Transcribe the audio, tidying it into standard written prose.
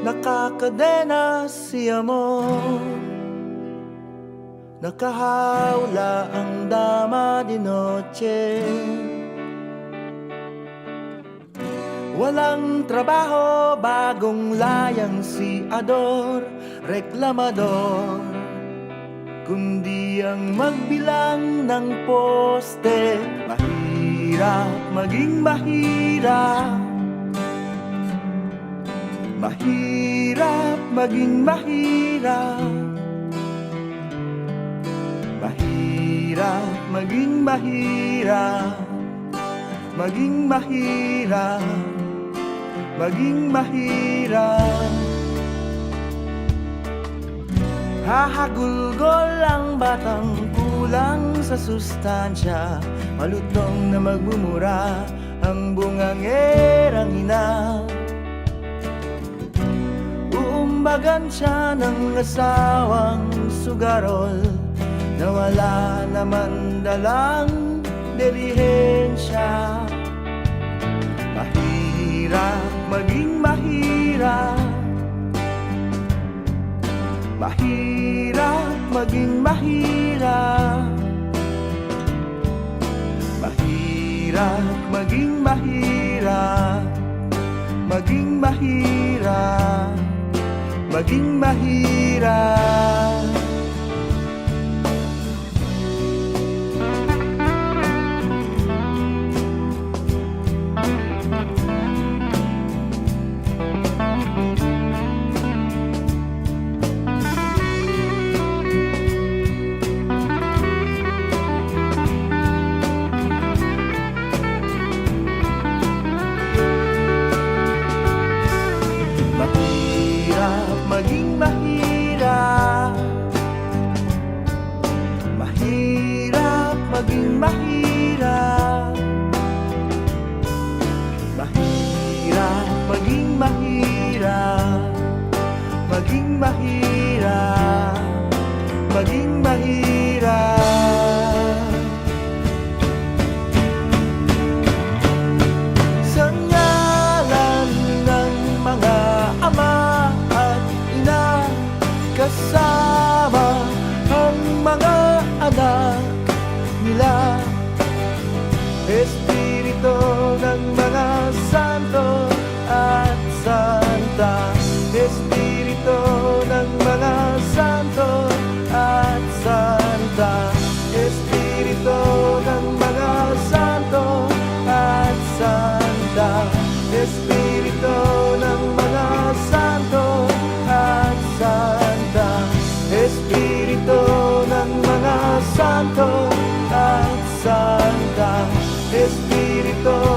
Nakakadena si amor, nakahawla ang dama di noche. Walang trabaho, bagong layang si Ador, reklamador, kundi ang magbilang ng poste. Mahirap maging mahirap, mahirap maging mahirap, mahirap maging mahirap, maging mahirap, maging mahirap. Hahagulgol ang batang kulang sa sustansya, malutong na magmumura ang bungangerang ina. Uumbagan siya ng asawang sugarol na wala naman dalang delihensya. Mahirap maging mahirap, mahirap maging mahirap, mahirap maging mahirap, maging mahirap, maging mahirap. Maging mahirap, mahirap maging mahirap, mahirap maging mahirap, maging mahirap, maging mahirap. Sa ngalan ng mga ama, kasama ang mga anak nila, Espiritu ng mga santo at santa, Espiritu ng mga santo at santa, Espiritu ng mga santo at santa, Espiritu ng mga santo at santa, Espiritu ng mga santo at santa, Espiritu